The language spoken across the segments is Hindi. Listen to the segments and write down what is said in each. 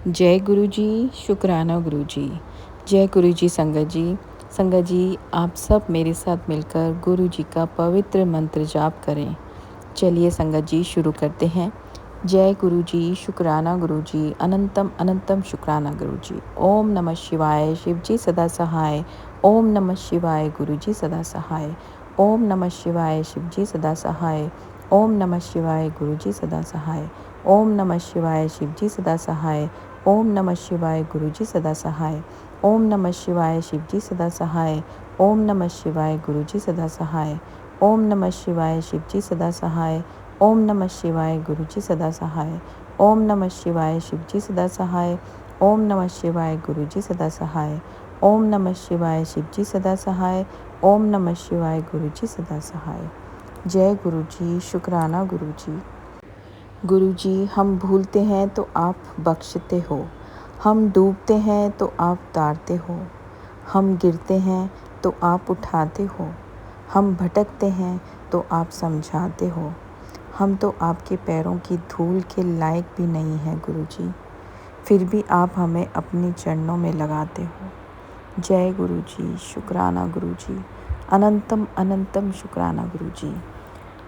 जय गुरु जी, शुक्राना गुरु जी। जय गुरु जी संगत जी। संगत जी, आप सब मेरे साथ मिलकर गुरु जी का पवित्र मंत्र जाप करें। चलिए संगत जी शुरू करते हैं। जय गुरु जी, शुक्राना गुरु जी, अनंतम अनंतम शुक्राना गुरु जी। ओम नमः शिवाय, शिव जी सदा सहाय। ओम नमः शिवाय, गुरु जी सदा सहाय। ओम नमः शिवाय, शिव जी सदा सहाय। ओम नमः शिवाय, गुरु जी सदा सहाय। ओम नमः शिवाय, शिव जी सदा सहाय। ओम नमः शिवाय, गुरु जी सदा सहाय। ओम नमः शिवाय, शिव जी सदा सहाय। ओम नमः शिवाय, गुरु जी सदा सहाय। ओम नमः शिवाय, शिव जी सदा सहाय। ओम नमः शिवाय, गुरु जी सदा सहाय। ओम नमः शिवाय, शिव जी सदा सहाय। ओम नमः शिवाय, गुरु जी सदा सहाय। ओम नमः शिवाय, शिव जी सदा सहाय। ओम नमः शिवाय, गुरु जी सदा सहाय। जय गुरु जी, शुक्राना गुरु जी। गुरु जी, हम भूलते हैं तो आप बख्शते हो। हम डूबते हैं तो आप उतारते हो। हम गिरते हैं तो आप उठाते हो। हम भटकते हैं तो आप समझाते हो। हम तो आपके पैरों की धूल के लायक भी नहीं हैं गुरु जी, फिर भी आप हमें अपने चरणों में लगाते हो। जय गुरु जी, शुक्राना गुरु जी, अनंतम अनंतम शुक्राना गुरु जी।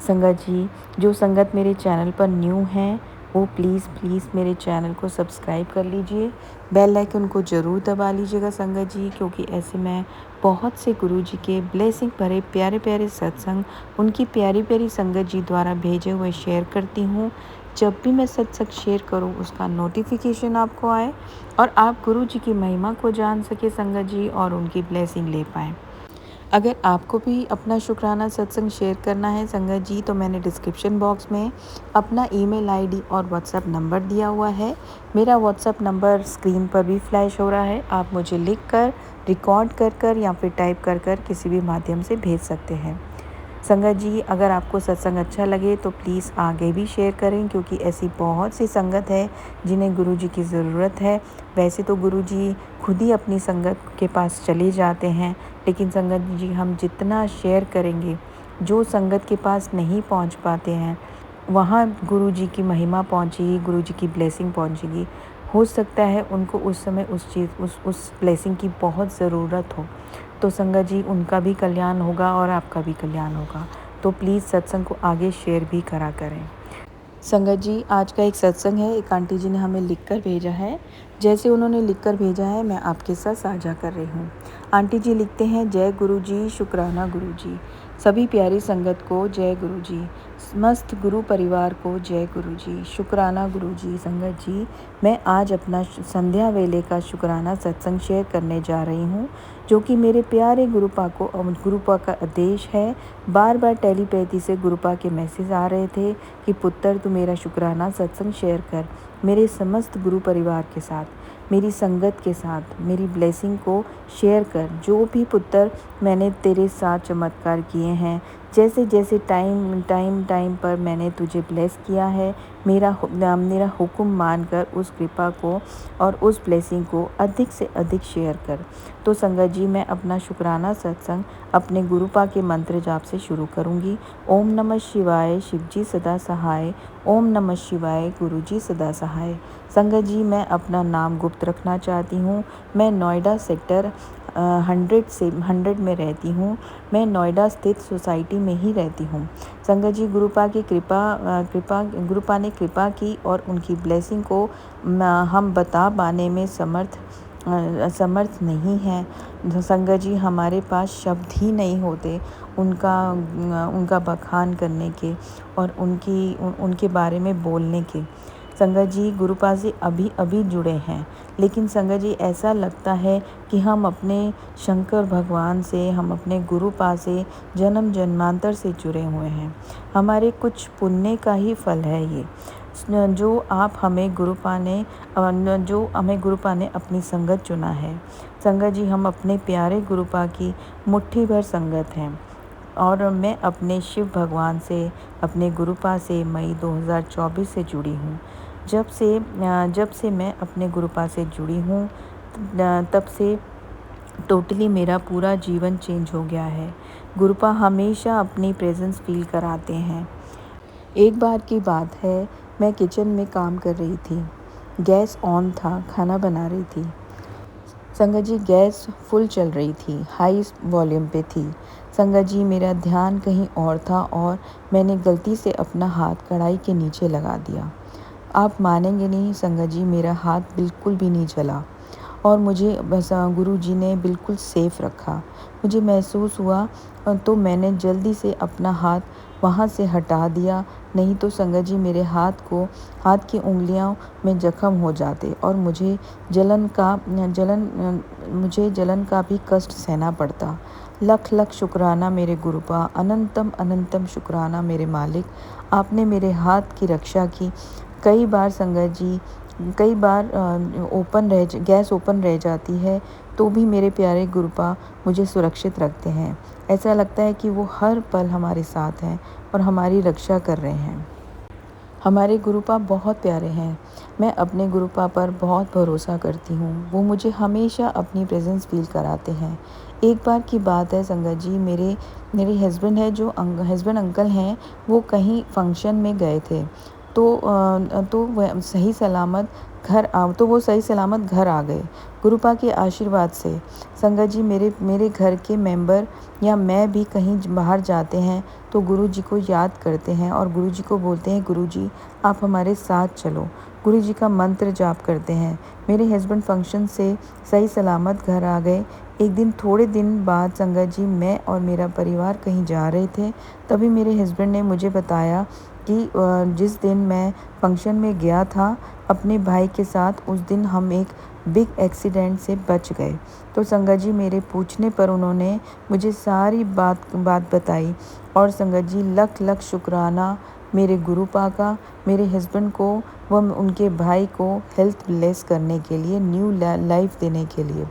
संगत जी, जो संगत मेरे चैनल पर न्यू हैं वो प्लीज़ मेरे चैनल को सब्सक्राइब कर लीजिए। बेल आइकन को ज़रूर दबा लीजिएगा संगत जी, क्योंकि ऐसे मैं बहुत से गुरु जी के ब्लेसिंग भरे प्यारे प्यारे सत्संग उनकी प्यारी प्यारी संगत जी द्वारा भेजे हुए शेयर करती हूँ। जब भी मैं सत्संग शेयर करूँ उसका नोटिफिकेशन आपको आए और आप गुरु जी की महिमा को जान सके संगत जी, और उनकी ब्लेसिंग ले पाएँ। अगर आपको भी अपना शुक्राना सत्संग शेयर करना है संगत जी, तो मैंने डिस्क्रिप्शन बॉक्स में अपना ईमेल आईडी और व्हाट्सएप नंबर दिया हुआ है। मेरा व्हाट्सएप नंबर स्क्रीन पर भी फ्लैश हो रहा है। आप मुझे लिख कर, रिकॉर्ड कर या फिर टाइप कर किसी भी माध्यम से भेज सकते हैं। संगत जी, अगर आपको सत्संग अच्छा लगे तो प्लीज़ आगे भी शेयर करें, क्योंकि ऐसी बहुत सी संगत है जिन्हें गुरु जी की ज़रूरत है। वैसे तो गुरु जी खुद ही अपनी संगत के पास चले जाते हैं, लेकिन संगत जी हम जितना शेयर करेंगे, जो संगत के पास नहीं पहुंच पाते हैं वहाँ गुरु जी की महिमा पहुंचेगी, गुरु जी की ब्लेसिंग पहुंचेगी। हो सकता है उनको उस समय उस ब्लेसिंग की बहुत ज़रूरत हो, तो संगत जी उनका भी कल्याण होगा और आपका भी कल्याण होगा। तो प्लीज़ सत्संग को आगे शेयर भी करा करें। संगत जी, आज का एक सत्संग है, एक आंटी जी ने हमें लिखकर भेजा है। जैसे उन्होंने लिखकर भेजा है मैं आपके साथ साझा कर रही हूँ। आंटी जी लिखते हैं, जय गुरु जी, शुक्राना गुरु जी। सभी प्यारी संगत को जय गुरु जी। समस्त गुरु परिवार को जय गुरु जी, शुक्राना गुरु जी। संगत जी, मैं आज अपना संध्या वेले का शुक्राना सत्संग शेयर करने जा रही हूँ, जो कि मेरे प्यारे गुरुपा को गुरुपा का आदेश है। बार बार टेलीपैथी से गुरुपा के मैसेज आ रहे थे कि पुत्र तू मेरा शुक्राना सत्संग शेयर कर मेरे समस्त गुरु परिवार के साथ, मेरी संगत के साथ, मेरी ब्लेसिंग को शेयर कर। जो भी पुत्र मैंने तेरे साथ चमत्कार किए हैं, जैसे जैसे टाइम पर मैंने तुझे ब्लेस किया है, मेरा हुक्म मानकर उस कृपा को और उस ब्लेसिंग को अधिक से अधिक शेयर कर। तो संगत जी, मैं अपना शुक्राना सत्संग अपने गुरुपा के मंत्र जाप से शुरू करूंगी। ओम नमः शिवाय, शिव जी सदा सहाय। ओम नमः शिवाय, गुरु जी सदा सहाय। संगत जी, मैं अपना नाम गुप्त रखना चाहती हूँ। मैं नोएडा सेक्टर 100 में रहती हूँ। मैं नोएडा स्थित सोसाइटी में ही रहती हूँ। संगत जी, गुरुपा की गुरुपा ने कृपा की और उनकी ब्लेसिंग को हम बता पाने में समर्थ नहीं हैं। संगत जी, हमारे पास शब्द ही नहीं होते उनका बखान करने के और उनके बारे में बोलने के। संगत जी, गुरुपा से अभी जुड़े हैं, लेकिन संगत जी ऐसा लगता है कि हम अपने शंकर भगवान से, हम अपने गुरुपा से जन्म जन्मांतर से जुड़े हुए हैं। हमारे कुछ पुण्य का ही फल है ये, जो हमें गुरुपा ने अपनी संगत चुना है। संगत जी, हम अपने प्यारे गुरुपा की मुट्ठी भर संगत हैं और मैं अपने शिव भगवान से, अपने गुरुपा से मई 2024 से जुड़ी हूँ। जब से मैं अपने गुरुपा से जुड़ी हूँ, तब से टोटली मेरा पूरा जीवन चेंज हो गया है। गुरुपा हमेशा अपनी प्रेजेंस फील कराते हैं। एक बार की बात है, मैं किचन में काम कर रही थी। गैस ऑन था, खाना बना रही थी। संगत जी गैस फुल चल रही थी, हाई वॉल्यूम पे थी। संगत जी मेरा ध्यान कहीं और था और मैंने गलती से अपना हाथ कढ़ाई के नीचे लगा दिया। आप मानेंगे नहीं संगत जी, मेरा हाथ बिल्कुल भी नहीं जला और मुझे बस गुरु जी ने बिल्कुल सेफ रखा। मुझे महसूस हुआ तो मैंने जल्दी से अपना हाथ वहाँ से हटा दिया, नहीं तो संगत जी मेरे हाथ की उंगलियों में जख्म हो जाते और मुझे जलन का भी कष्ट सहना पड़ता। लख लख शुक्राना मेरे गुरुपा, अनंतम अनंतम शुक्राना मेरे मालिक, आपने मेरे हाथ की रक्षा की। कई बार संगत जी, कई बार गैस ओपन रह जाती है तो भी मेरे प्यारे गुरुपा मुझे सुरक्षित रखते हैं। ऐसा लगता है कि वो हर पल हमारे साथ हैं और हमारी रक्षा कर रहे हैं। हमारे गुरुपा बहुत प्यारे हैं। मैं अपने गुरुपा पर बहुत भरोसा करती हूँ। वो मुझे हमेशा अपनी प्रेजेंस फील कराते हैं। एक बार की बात है संगत जी, मेरे हस्बैंड है जो हस्बैंड अंकल हैं, वो कहीं फंक्शन में गए थे। तो वह सही सलामत वो सही सलामत घर आ गए गुरुपा के आशीर्वाद से। संगत जी मेरे घर के मेंबर या मैं भी कहीं बाहर जाते हैं तो गुरु जी को याद करते हैं और गुरु जी को बोलते हैं, गुरु जी आप हमारे साथ चलो। गुरु जी का मंत्र जाप करते हैं। मेरे हस्बैंड फंक्शन से सही सलामत घर आ गए। एक दिन थोड़े दिन बाद संगत जी मैं और मेरा परिवार कहीं जा रहे थे, तभी मेरे हस्बैंड ने मुझे बताया कि जिस दिन मैं फंक्शन में गया था अपने भाई के साथ, उस दिन हम एक बिग एक्सीडेंट से बच गए। तो संगत जी मेरे पूछने पर उन्होंने मुझे सारी बात बताई और संगत जी लख लख शुक्राना मेरे गुरुपा का, मेरे हस्बैंड को व उनके भाई को हेल्थ ब्लेस करने के लिए, न्यू लाइफ देने के लिए।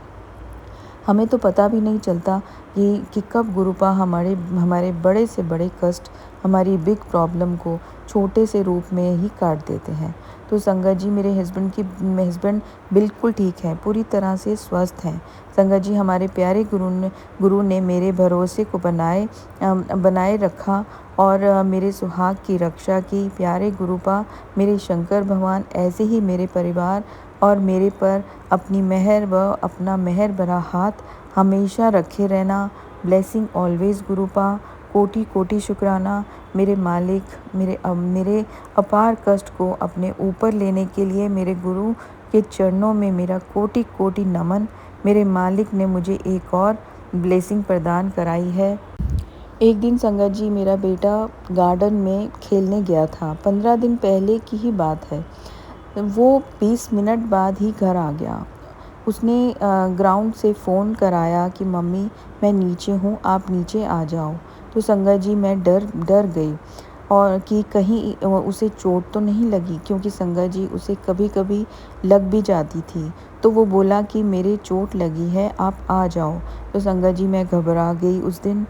हमें तो पता भी नहीं चलता कि कब गुरुपा हमारे बड़े से बड़े कष्ट, हमारी बिग प्रॉब्लम को छोटे से रूप में ही काट देते हैं। तो संगत जी मेरे हस्बैंड बिल्कुल ठीक हैं, पूरी तरह से स्वस्थ हैं। संगत जी हमारे प्यारे गुरु ने मेरे भरोसे को बनाए रखा और मेरे सुहाग की रक्षा की। प्यारे गुरुपा मेरे शंकर भगवान ऐसे ही मेरे परिवार और मेरे पर अपनी मेहर व अपना मेहर भरा हाथ हमेशा रखे रहना। Blessing always गुरुपा। कोटि कोटि शुक्राना मेरे मालिक, मेरे अपार कष्ट को अपने ऊपर लेने के लिए मेरे गुरु के चरणों में मेरा कोटि कोटि नमन। मेरे मालिक ने मुझे एक और ब्लेसिंग प्रदान कराई है। एक दिन संगत जी मेरा बेटा गार्डन में खेलने गया था, 15 दिन पहले की ही बात है। वो 20 मिनट बाद ही घर आ गया। उसने ग्राउंड से फ़ोन कराया कि मम्मी मैं नीचे हूँ, आप नीचे आ जाओ। तो संगत जी मैं डर गई और कि कहीं उसे चोट तो नहीं लगी, क्योंकि संगत जी उसे कभी कभी लग भी जाती थी। तो वो बोला कि मेरे चोट लगी है, आप आ जाओ। तो संगत जी मैं घबरा गई उस दिन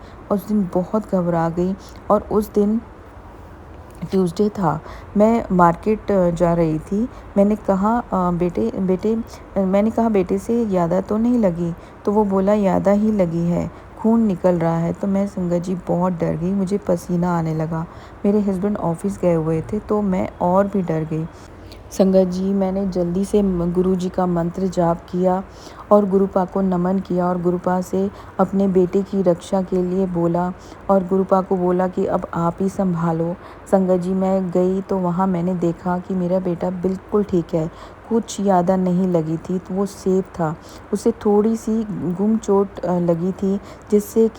बहुत घबरा गई। और उस दिन ट्यूसडे था, मैं मार्केट जा रही थी। मैंने कहा बेटे से ज़्यादा तो नहीं लगी? तो वो बोला ज़्यादा ही लगी है, खून निकल रहा है। तो मैं संगत जी बहुत डर गई, मुझे पसीना आने लगा। मेरे हस्बैंड ऑफिस गए हुए थे तो मैं और भी डर गई। संगत जी मैंने जल्दी से गुरु जी का मंत्र जाप किया और गुरुपा को नमन किया और गुरुपा से अपने बेटे की रक्षा के लिए बोला और गुरुपा को बोला कि अब आप ही संभालो। संगत जी मैं गई तो वहाँ मैंने देखा कि मेरा बेटा बिल्कुल ठीक है, कुछ ज़्यादा नहीं लगी थी, तो वो सेफ था। उसे थोड़ी सी गुम चोट लगी थी जिससे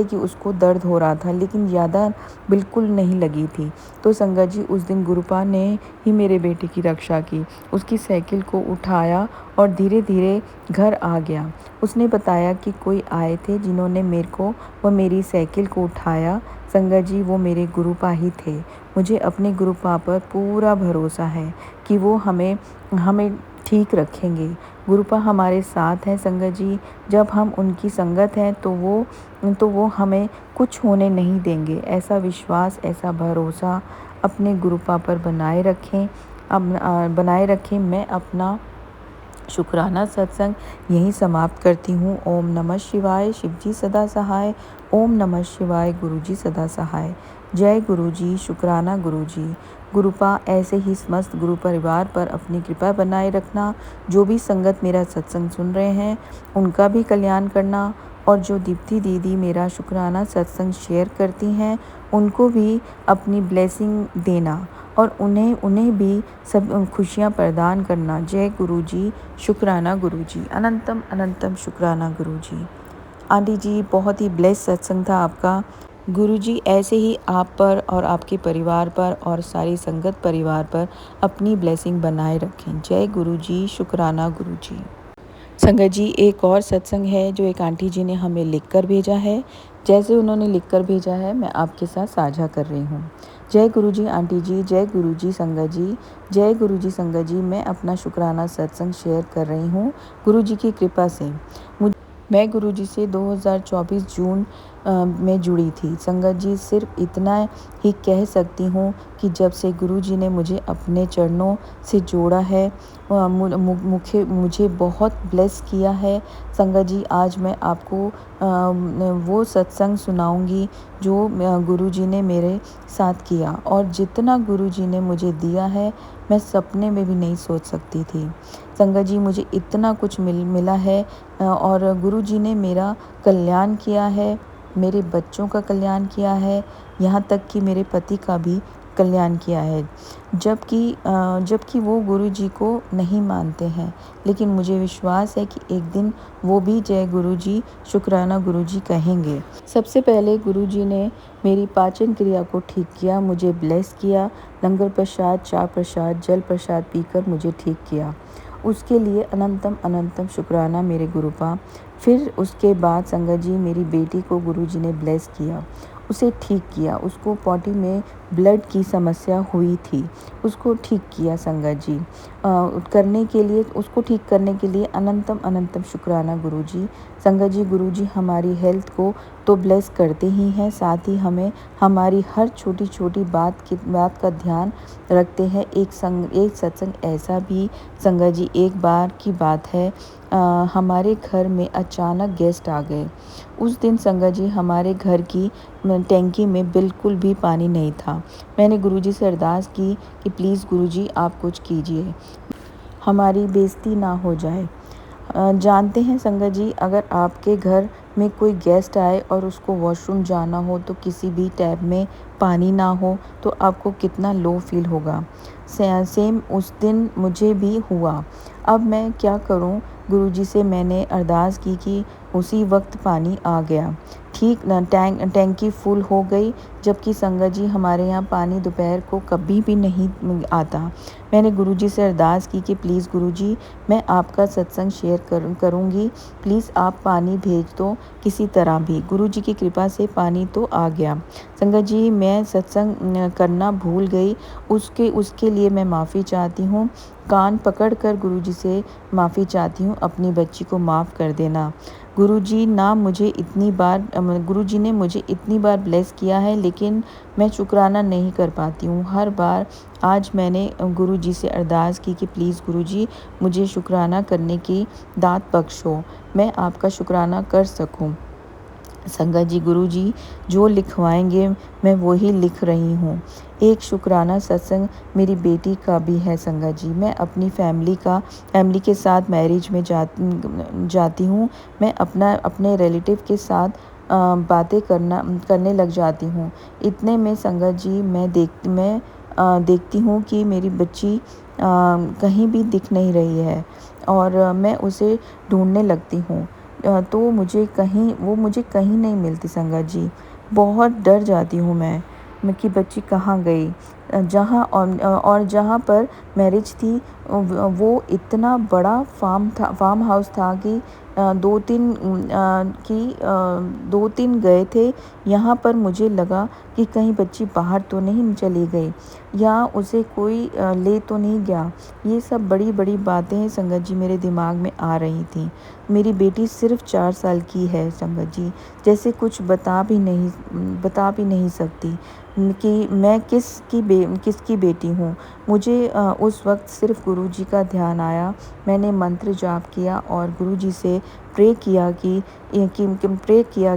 कि उसको दर्द हो रहा था, लेकिन ज़्यादा बिल्कुल नहीं लगी थी। तो संगत जी उस दिन गुरुपा ने ही मेरे बेटे की रक्षा की, उसकी साइकिल को उठाया और धीरे धीरे घर आ गया। उसने बताया कि कोई आए थे जिन्होंने मेरे को व मेरी साइकिल को उठाया। संगत जी वो मेरे गुरुपा ही थे। मुझे अपने गुरुपा पर पूरा भरोसा है कि वो हमें हमें ठीक रखेंगे। गुरुपा हमारे साथ हैं संगत जी। जब हम उनकी संगत हैं तो वो हमें कुछ होने नहीं देंगे। ऐसा विश्वास, ऐसा भरोसा अपने गुरुपा पर बनाए रखें। मैं अपना शुक्राना सत्संग यहीं समाप्त करती हूँ। ओम नमः शिवाय, शिवजी सदा सहाय। ओम नमः शिवाय, गुरुजी सदा सहाय। जय गुरु जी, शुक्राना गुरु जी। गुरुपा ऐसे ही समस्त गुरु परिवार पर अपनी कृपा बनाए रखना। जो भी संगत मेरा सत्संग सुन रहे हैं उनका भी कल्याण करना, और जो दीप्ति दीदी मेरा शुक्राना सत्संग शेयर करती हैं उनको भी अपनी ब्लेसिंग देना, और उन्हें भी सब खुशियाँ प्रदान करना। जय गुरु जी, शुक्राना गुरु जी, अनंतम अनंतम शुक्राना गुरु जी। आंटी जी, बहुत ही ब्लेस सत्संग था आपका। गुरु जी ऐसे ही आप पर और आपके परिवार पर और सारी संगत परिवार पर अपनी ब्लेसिंग बनाए रखें। जय गुरु जी, शुक्राना गुरु जी। संगत जी, एक और सत्संग है जो एक आंटी जी ने हमें लिखकर भेजा है। जैसे उन्होंने लिखकर भेजा है मैं आपके साथ साझा कर रही हूँ। जय गुरु जी आंटी जी, जय गुरु जी संगत जी, जय गुरु जी संगत जी। मैं अपना शुक्राना सत्संग शेयर कर रही हूँ गुरु जी की कृपा से। मैं गुरु जी से 2024 जून में जुड़ी थी। संगत जी, सिर्फ इतना ही कह सकती हूँ कि जब से गुरु जी ने मुझे अपने चरणों से जोड़ा है, मुझे बहुत ब्लेस किया है। संगत जी, आज मैं आपको वो सत्संग सुनाऊंगी जो गुरु जी ने मेरे साथ किया, और जितना गुरु जी ने मुझे दिया है मैं सपने में भी नहीं सोच सकती थी। संगत जी, मुझे इतना कुछ मिला है, और गुरु जी ने मेरा कल्याण किया है, मेरे बच्चों का कल्याण किया है, यहाँ तक कि मेरे पति का भी कल्याण किया है। जबकि वो गुरु जी को नहीं मानते हैं, लेकिन मुझे विश्वास है कि एक दिन वो भी जय गुरु जी, शुक्राना गुरु जी कहेंगे। सबसे पहले गुरु जी ने मेरी पाचन क्रिया को ठीक किया, मुझे ब्लेस किया। लंगर प्रसाद, चाय प्रसाद, जल प्रसाद पीकर मुझे ठीक किया। उसके लिए अनंतम अनंतम शुक्राना मेरे गुरुपा। फिर उसके बाद संगत जी, मेरी बेटी को गुरु जी ने ब्लेस किया, उसे ठीक किया। उसको पॉटी में ब्लड की समस्या हुई थी, उसको ठीक किया संगत जी। उसको ठीक करने के लिए अनंतम अनंतम शुक्राना गुरु जी। संगत जी, गुरु जी हमारी हेल्थ को तो ब्लेस करते ही हैं, साथ ही हमें हमारी हर छोटी छोटी बात का ध्यान रखते हैं। एक सत्संग ऐसा भी संगत जी, एक बार की बात है, हमारे घर में अचानक गेस्ट आ गए। उस दिन संगत जी, हमारे घर की टैंकी में बिल्कुल भी पानी नहीं था। मैंने गुरुजी से अरदास की कि प्लीज़ गुरुजी आप कुछ कीजिए, हमारी बेइज्जती ना हो जाए। जानते हैं संगत जी, अगर आपके घर में कोई गेस्ट आए और उसको वॉशरूम जाना हो तो किसी भी टैब में पानी ना हो तो आपको कितना लो फील होगा। सेम उस दिन मुझे भी हुआ। अब मैं क्या करूं? गुरुजी से मैंने अरदास की कि उसी वक्त पानी आ गया। ठीक टैंकी फुल हो गई, जबकि संगत जी हमारे यहाँ पानी दोपहर को कभी भी नहीं आता। मैंने गुरुजी से अरदास की कि प्लीज़ गुरुजी, मैं आपका सत्संग शेयर करूँगी, प्लीज़ आप पानी भेज दो किसी तरह भी। गुरुजी की कृपा से पानी तो आ गया। संगत जी, मैं सत्संग करना भूल गई, उसके लिए मैं माफ़ी चाहती हूँ। कान पकड़कर गुरुजी से माफ़ी चाहती हूँ, अपनी बच्ची को माफ़ कर देना। गुरुजी ने मुझे इतनी बार ब्लेस किया है, लेकिन मैं शुक्राना नहीं कर पाती हूँ हर बार। आज मैंने गुरुजी से अरदास की कि प्लीज़ गुरुजी, मुझे शुक्राना करने की दात बख्शो, मैं आपका शुक्राना कर सकूँ। संगत जी, गुरुजी जो लिखवाएंगे मैं वही लिख रही हूँ। एक शुक्राना सत्संग मेरी बेटी का भी है संगत जी। मैं अपनी फैमिली के साथ मैरिज में जाती हूँ। मैं अपने रिलेटिव के साथ बातें करने लग जाती हूँ। इतने में संगत जी, मैं देखती हूँ कि मेरी बच्ची कहीं भी दिख नहीं रही है, और मैं उसे ढूंढने लगती हूँ। तो वो मुझे कहीं नहीं मिलती संगत जी। बहुत डर जाती हूँ मैं कि बच्ची कहाँ गई। जहाँ पर मैरिज थी वो इतना बड़ा फार्म हाउस था कि दो तीन गए थे। यहाँ पर मुझे लगा कि कहीं बच्ची बाहर तो नहीं चली गई, या उसे कोई ले तो नहीं गया। ये सब बड़ी बड़ी बातें संगत जी मेरे दिमाग में आ रही थी। मेरी बेटी सिर्फ 4 साल की है संगत जी, जैसे कुछ बता भी नहीं सकती कि मैं किसकी बेटी हूँ। मुझे उस वक्त सिर्फ गुरुजी का ध्यान आया। मैंने मंत्र जाप किया और गुरुजी से प्रे किया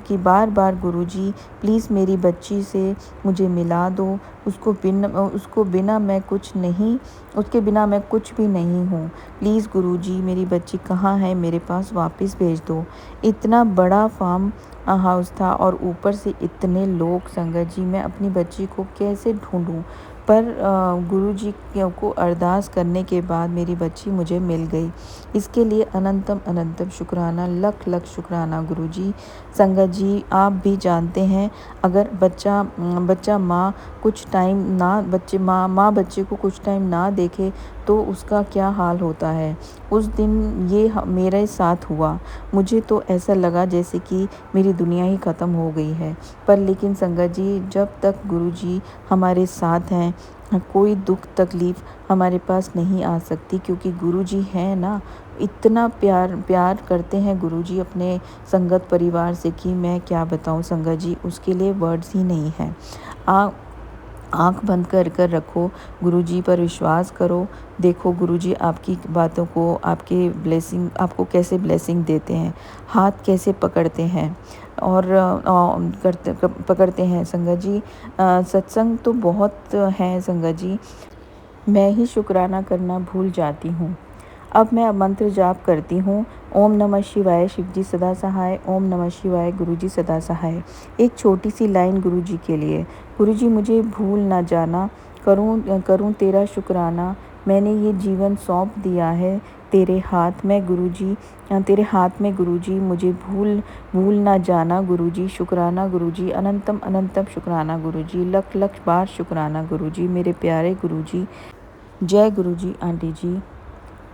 कि बार-बार गुरुजी प्लीज़ मेरी बच्ची से मुझे मिला दो, उसके बिना मैं कुछ भी नहीं हूँ। प्लीज़ गुरुजी मेरी बच्ची कहाँ है, मेरे पास वापस भेज दो। इतना बड़ा फार्म हाउस था और ऊपर से इतने लोग। संगत जी, मैं अपनी बच्ची को कैसे ढूँढूँ? पर गुरुजी को अरदास करने के बाद मेरी बच्ची मुझे मिल गई। इसके लिए अनंतम अनंतम शुक्राना, लख लख शुक्राना गुरुजी। संगत जी, आप भी जानते हैं, अगर बच्चा माँ कुछ टाइम ना बच्चे माँ बच्चे को कुछ टाइम ना देखे तो उसका क्या हाल होता है। उस दिन ये मेरे साथ हुआ। मुझे तो ऐसा लगा जैसे कि मेरी दुनिया ही ख़त्म हो गई है। पर लेकिन संगत जी, जब तक गुरुजी हमारे साथ हैं, कोई दुख तकलीफ़ हमारे पास नहीं आ सकती, क्योंकि गुरुजी हैं ना। इतना प्यार करते हैं गुरुजी अपने संगत परिवार से कि मैं क्या बताऊं संगत जी, उसके लिए वर्ड्स ही नहीं हैं। आँख बंद कर रखो, गुरुजी पर विश्वास करो। देखो गुरुजी आपकी बातों को, आपको कैसे ब्लेसिंग देते हैं, हाथ कैसे पकड़ते हैं और पकड़ते हैं संगत जी। सत्संग तो बहुत है संगत जी, मैं ही शुक्राना करना भूल जाती हूँ। अब मैं मंत्र जाप करती हूँ। ओम नमः शिवाय, शिवजी सदा सहाय। ओम नमः शिवाय, गुरुजी सदा सहाय। एक छोटी सी लाइन गुरुजी के लिए। गुरुजी मुझे भूल ना जाना, करूँ तेरा शुक्राना। मैंने ये जीवन सौंप दिया है तेरे हाथ में गुरुजी, तेरे हाथ में गुरुजी। मुझे भूल ना जाना गुरुजी, शुक्राना गुरुजी, अनंतम अनंतम शुक्राना गुरुजी, लख लख बार शुक्राना गुरुजी, मेरे प्यारे गुरुजी। जय गुरुजी आंटी जी।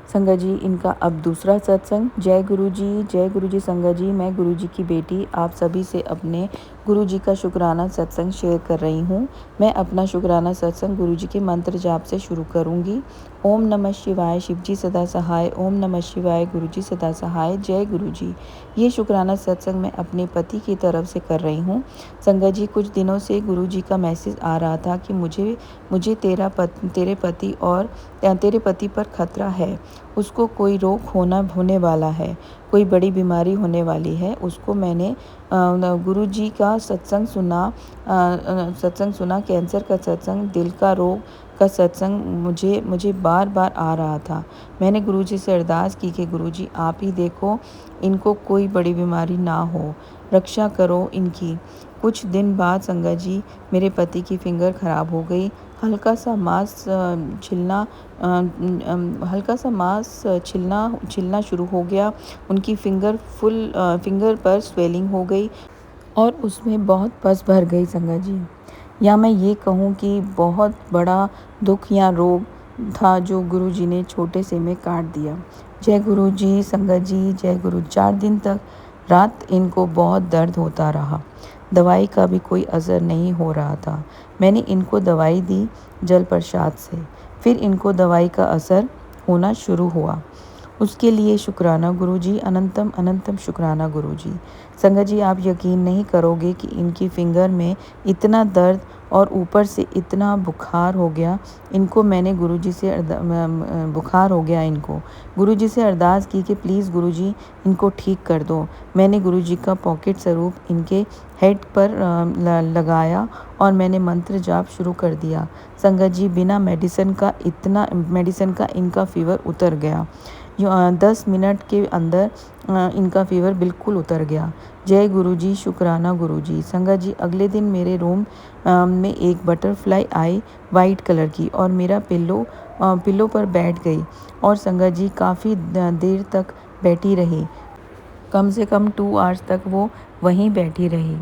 संगत जी, इनका अब दूसरा सत्संग। जय गुरुजी संगत जी। मैं गुरुजी की बेटी आप सभी से अपने गुरुजी का शुक्राना सत्संग शेयर कर रही हूँ। मैं अपना शुक्राना सत्संग गुरुजी के मंत्र जाप से शुरू करूँगी। ओम नमः शिवाय, शिवजी सदा सहाय। ओम नमः शिवाय, गुरुजी सदा सहाय। जय गुरुजी। ये शुक्राना सत्संग मैं अपने पति की तरफ से कर रही हूँ। संगत जी, कुछ दिनों से गुरुजी का मैसेज आ रहा था कि मुझे तेरे पति पर खतरा है। उसको कोई रोग होने वाला है, कोई बड़ी बीमारी होने वाली है। उसको मैंने गुरुजी का सत्संग सुना, कैंसर का सत्संग, दिल का रोग का सत्संग मुझे बार बार आ रहा था। मैंने गुरुजी से अरदास की कि गुरुजी आप ही देखो, इनको कोई बड़ी बीमारी ना हो, रक्षा करो इनकी। कुछ दिन बाद संगत जी, मेरे पति की फिंगर ख़राब हो गई। हल्का सा मांस छिलना शुरू हो गया। उनकी फिंगर पर स्वेलिंग हो गई और उसमें बहुत पस भर गई संगत जी। या मैं ये कहूँ कि बहुत बड़ा दुख या रोग था जो गुरुजी ने छोटे से में काट दिया। जय गुरुजी संगत जी, जय गुरु। 4 दिन तक रात इनको बहुत दर्द होता रहा। दवाई का भी कोई असर नहीं हो रहा था। मैंने इनको दवाई दी जल प्रसाद से, फिर इनको दवाई का असर होना शुरू हुआ। उसके लिए शुक्राना गुरुजी, अनंतम अनंतम शुक्राना गुरुजी। संगत जी, आप यकीन नहीं करोगे कि इनकी फिंगर में इतना दर्द और ऊपर से इतना बुखार हो गया। इनको मैंने बुखार हो गया इनको। गुरुजी से अरदास की कि प्लीज़ गुरुजी इनको ठीक कर दो। मैंने गुरुजी का पॉकेट स्वरूप इनके हेड पर लगाया और मैंने मंत्र जाप शुरू कर दिया। संगत जी, बिना मेडिसिन का इनका फीवर उतर गया। 10 मिनट के अंदर इनका फीवर बिल्कुल उतर गया। जय गुरुजी, शुक्राना गुरुजी। संगत जी, अगले दिन मेरे रूम में एक बटरफ्लाई आई वाइट कलर की और मेरा पिल्लो पर बैठ गई और संगत जी काफ़ी देर तक बैठी रही। कम से कम 2 आवर्स तक वो वहीं बैठी रही।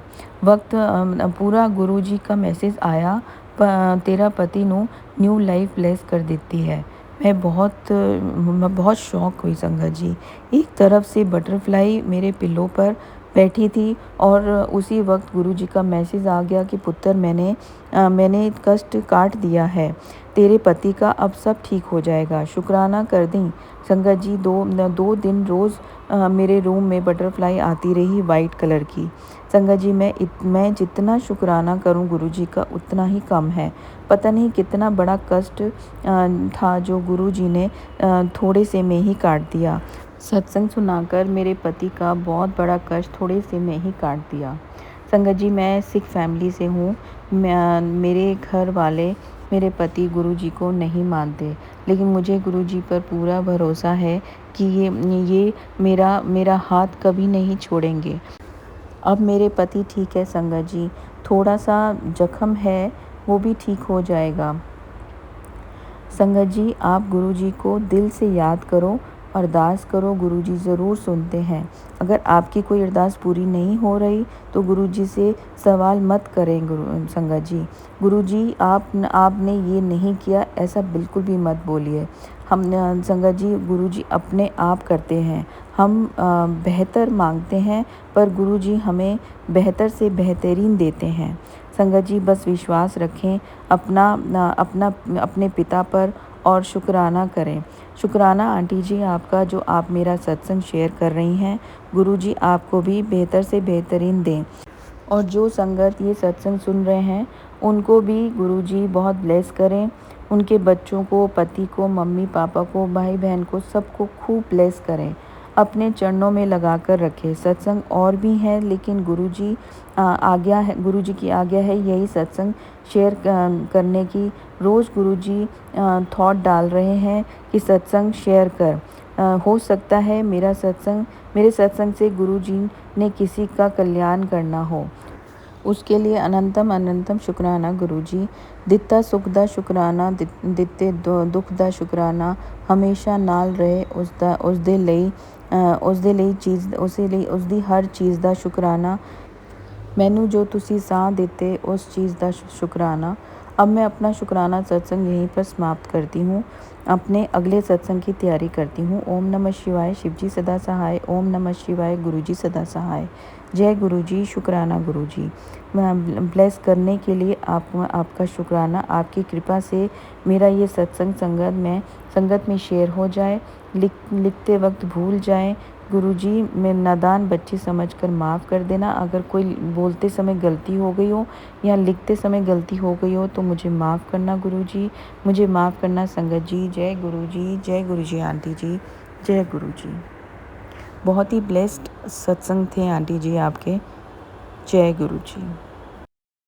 वक्त पूरा गुरुजी का मैसेज आया, तेरा पति न्यू लाइफ ब्लेस कर देती है। मैं बहुत शॉक हुई संगत जी। एक तरफ से बटरफ्लाई मेरे पिल्लो पर बैठी थी और उसी वक्त गुरुजी का मैसेज आ गया कि पुत्र, मैंने कष्ट काट दिया है, तेरे पति का अब सब ठीक हो जाएगा। शुक्राना कर दी संगत जी। 2 दिन रोज़ मेरे रूम में बटरफ्लाई आती रही वाइट कलर की। संगत जी, मैं जितना शुक्राना करूं गुरुजी का उतना ही कम है। पता नहीं कितना बड़ा कष्ट था जो गुरुजी ने थोड़े से में ही काट दिया। सत्संग सुनाकर मेरे पति का बहुत बड़ा कष्ट थोड़े से में ही काट दिया। संगत जी, मैं सिख फैमिली से हूँ। मेरे घर वाले मेरे पति गुरुजी को नहीं मानते, लेकिन मुझे गुरुजी पर पूरा भरोसा है कि ये मेरा हाथ कभी नहीं छोड़ेंगे। अब मेरे पति ठीक है संगत जी, थोड़ा सा जख्म है, वो भी ठीक हो जाएगा। संगत जी, आप गुरुजी को दिल से याद करो, अरदास करो, गुरुजी ज़रूर सुनते हैं। अगर आपकी कोई अरदास पूरी नहीं हो रही तो गुरुजी से सवाल मत करें संगत जी। गुरुजी आपने ये नहीं किया, ऐसा बिल्कुल भी मत बोलिए। हम संगत जी, गुरुजी अपने आप करते हैं। हम बेहतर मांगते हैं, पर गुरुजी हमें बेहतर से बेहतरीन देते हैं। संगत जी, बस विश्वास रखें अपने पिता पर और शुक्राना करें। शुक्राना आंटी जी आपका, जो आप मेरा सत्संग शेयर कर रही हैं। गुरुजी आपको भी बेहतर से बेहतरीन दें। और जो संगत ये सत्संग सुन रहे हैं, उनको भी गुरुजी बहुत ब्लेस करें। उनके बच्चों को, पति को, मम्मी पापा को, भाई बहन को, सबको खूब ब्लेस करें। अपने चरणों में लगा कर रखें। सत्संग और भी हैं, लेकिन गुरुजी की आज्ञा है यही सत्संग शेयर करने की। रोज़ गुरुजी थॉट डाल रहे हैं कि सत्संग शेयर कर। हो सकता है मेरे सत्संग से गुरुजी ने किसी का कल्याण करना हो। उसके लिए अनंतम अनंतम शुक्राना गुरुजी। दिता सुख दा शुक्राना, दिते दुख दा शुक्राना, हमेशा नाल रहे उसदे ਲਈ हर चीज़ दा शुक्राना। मैनू जो तुसी साह देते उस चीज़ का शुक्राना। अब मैं अपना शुक्राना सत्संग यहीं पर समाप्त करती हूँ। अपने अगले सत्संग की तैयारी करती हूँ। ओम नमः शिवाय, शिवजी सदा सहाय। ओम नमः शिवाय, गुरुजी सदा सहाय। जय गुरुजी, शुक्राना गुरुजी। मैं ब्लेस करने के लिए आपका शुक्राना। आपकी कृपा से मेरा ये सत्संग संगत में शेयर हो जाए, लिखते वक्त भूल जाए। गुरुजी, मैं नादान बच्ची समझकर माफ़ कर देना। अगर कोई बोलते समय गलती हो गई हो या लिखते समय गलती हो गई हो तो मुझे माफ़ करना गुरुजी, मुझे माफ़ करना संगत जी। जय गुरुजी आंटी जी, जय गुरुजी। बहुत ही ब्लेस्ड सत्संग थे आंटी जी आपके। जय गुरुजी।